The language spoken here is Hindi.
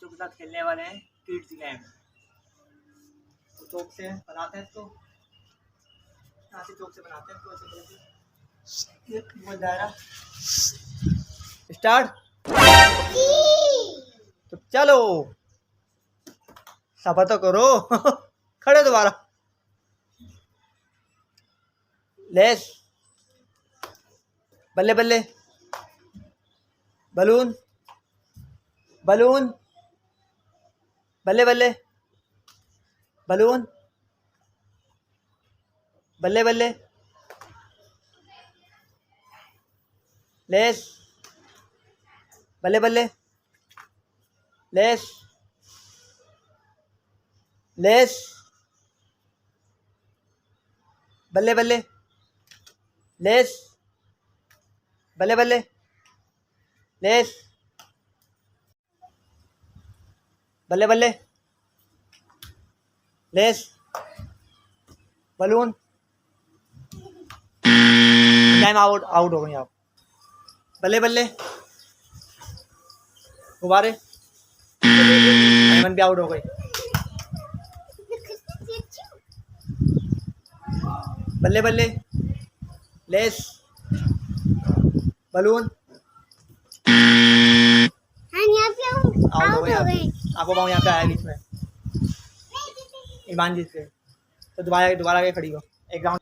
बच्चों के साथ खेलने वाले हैं किड्स गेम। तो चौक से बनाते हैं इसको, यहाँ से चौक से बनाते हैं इसको, ऐसे गोल दायरा। स्टार्ट। तो चलो सफर तो करो। खड़े दोबारा। लेस, बल्ले बल्ले, बलून बलून, बल्ले बल्ले, बलून, बल्ले बल्ले, लेस, बल्ले बल्ले, लेस, लेस, बल्ले बल्ले, लेस, बल्ले बल्ले, लेस, बल्ले बल्ले, less, balloon. Time out, out हो गई आप। बल्ले बल्ले, गुब्बारे। भी आउट हो गई। बल्ले बल्ले, लेस, बलून। आउट हो गई। आपको पाऊँ यहाँ पे आया बीच में ईमान जी से। तो दोबारा दोबारा के खड़ी हो एक राउंड।